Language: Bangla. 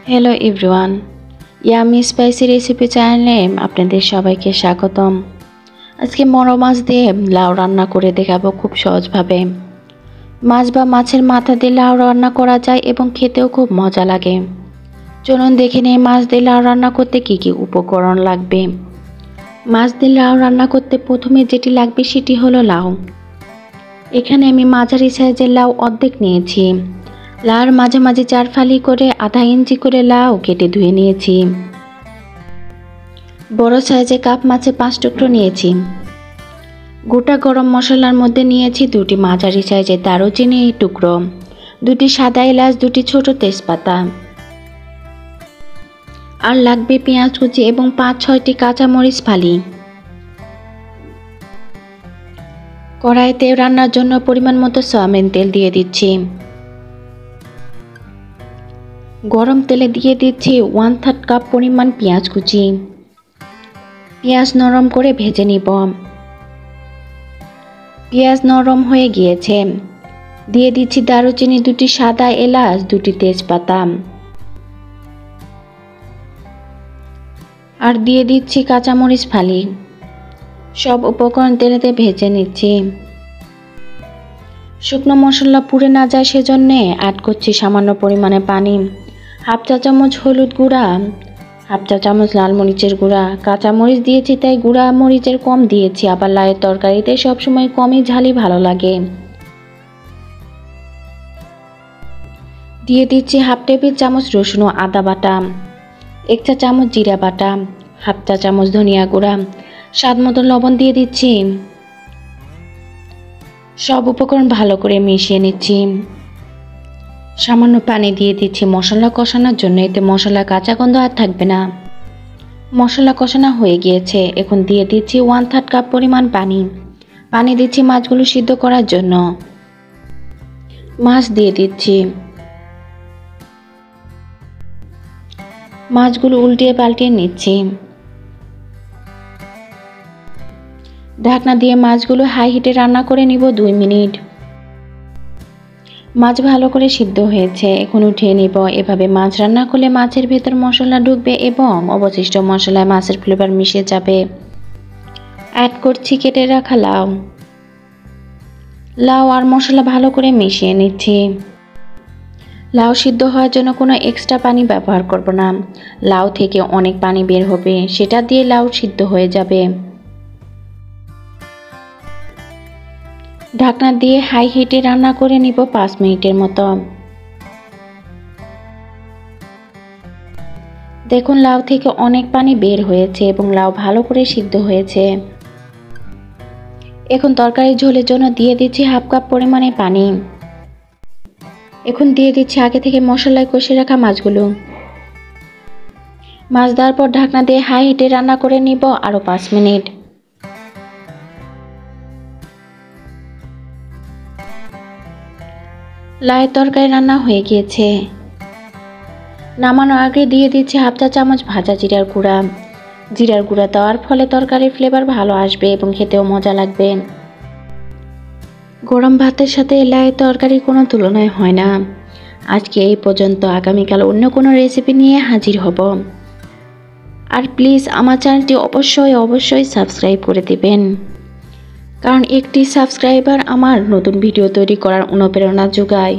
Hello everyone, yummy spicy recipe চ্যানেলে আপনাদের সবাইকে স্বাগতম। আজকে বড় মাছ দিয়ে লাউ রান্না করে দেখাবো খুব সহজভাবে। মাছ বা মাছের মাথা দিয়ে লাউ রান্না করা যায় এবং খেতেও খুব মজা লাগে। চলুন দেখে নিই মাছ দিয়ে লাউ রান্না করতে কী কী উপকরণ লাগবে। মাছ দিয়ে লাউ রান্না করতে প্রথমে যেটি লাগবে সেটি হলো লাউ। এখানে আমি মাঝারি সাইজের লাউ অর্ধেক নিয়েছি। লাউর মাঝে মাঝে 4 ফালি করে আধা ইঞ্চি করে লাউ কেটে ধুয়ে নিয়েছি। বড় সাইজে কাপ মাছে 5 টুকরো নিয়েছি। গোটা গরম মশলার মধ্যে নিয়েছি 2টি মাঝারি সাইজের দারুচিনি টুকরো, 2টি সাদা এলাচ, 2টি ছোট তেজপাতা। আর লাগবে পেঁয়াজ কুচি এবং 5-6টি কাঁচামরিচ ফালি। কড়াইতে রান্নার জন্য পরিমাণ মতো সয়াবিন তেল দিয়ে দিচ্ছি। গরম তেলে দিয়ে দিচ্ছি 1/3 কাপ পরিমাণ পেঁয়াজ কুচি। পেঁয়াজ নরম করে ভেজে নিব। পেঁয়াজ নরম হয়ে গিয়েছে, দিয়ে দিচ্ছি দারুচিনি, 2টি সাদা এলাচ, 2টি তেজপাতা। আর দিয়ে দিচ্ছি কাঁচামরিচ ফালি। সব উপকরণ তেলেতে ভেজে নিচ্ছি। শুকনো মশলা পুড়ে না যায় সেজন্য অ্যাড করছি সামান্য পরিমাণে পানি। 1/2 চা চামচ হলুদ গুঁড়া, 1/2 চা চামচ লাল মরিচের গুঁড়া। কাঁচামরিচ দিয়েছি তাই গুঁড়া মরিচের কম দিয়েছি, আবার লাউয়ের তরকারিতে সবসময় কমই ঝালই ভালো লাগে। দিয়ে দিচ্ছি 1/2 টেবিল চামচ রসুন ও আদা বাটা, 1 চা চামচ জিরা বাটা, 1/2 চা চামচ ধনিয়া গুঁড়া, স্বাদ মতো লবণ দিয়ে দিচ্ছি। সব উপকরণ ভালো করে মিশিয়ে নিচ্ছি। সামান্য পানি দিয়ে দিচ্ছি মশলা কষানোর জন্য, এতে মশলা কাঁচা গন্ধ আর থাকবে না। মশলা কষানো হয়ে গিয়েছে, এখন দিয়ে দিচ্ছি 1/3 কাপ পরিমাণ পানি। পানি দিচ্ছি মাছগুলো সিদ্ধ করার জন্য। মাছ দিয়ে দিচ্ছি। মাছগুলো উল্টিয়ে পাল্টিয়ে নিচ্ছি। ঢাকনা দিয়ে মাছগুলো হাই হিটে রান্না করে নিব 2 মিনিট। মাছ ভালো করে সিদ্ধ হয়েছে, এখন উঠিয়ে নিব। এভাবে মাছ রান্না করলে মাছের ভেতর মশলা ঢুকবে এবং অবশিষ্ট মশলায় মাছের ফ্লেভার মিশে যাবে। অ্যাড করছি কেটে রাখা লাউ। লাউ আর মশলা ভালো করে মিশিয়ে নিচ্ছি। লাউ সিদ্ধ হওয়ার জন্য কোনো এক্সট্রা পানি ব্যবহার করব না। লাউ থেকে অনেক পানি বের হবে, সেটা দিয়ে লাউ সিদ্ধ হয়ে যাবে। ঢাকনা দিয়ে হাই হিটে রান্না করে নিব 5 মিনিটের মতো। দেখুন লাউ থেকে অনেক পানি বের হয়েছে এবং লাউ ভালো করে সিদ্ধ হয়েছে। এখন তরকারির ঝোলের জন্য দিয়ে দিচ্ছি 1/2 কাপ পরিমাণে পানি। এখন দিয়ে দিচ্ছি আগে থেকে মশলায় কষে রাখা মাছগুলো। মাছ দেওয়ার পর ঢাকনা দিয়ে হাই হিটে রান্না করে নিব আরও 5 মিনিট। লাউয়ের তরকারি রান্না হয়ে গিয়েছে। নামানোর আগে দিয়ে দিচ্ছি 1/2 চা চামচ ভাজা জিরার গুঁড়া। জিরার গুঁড়া দেওয়ার ফলে তরকারির ফ্লেভার ভালো আসবে এবং খেতেও মজা লাগবে। গরম ভাতের সাথে লাউয়ের তরকারি কোনো তুলনায় হয় না। আজকে এই পর্যন্ত, আগামীকাল অন্য কোনো রেসিপি নিয়ে হাজির হব। আর প্লিজ আমার চ্যানেলটি অবশ্যই সাবস্ক্রাইব করে দেবেন, কারণ একটি সাবস্ক্রাইবার আমার নতুন ভিডিও তৈরি করার অনুপ্রেরণা যোগায়।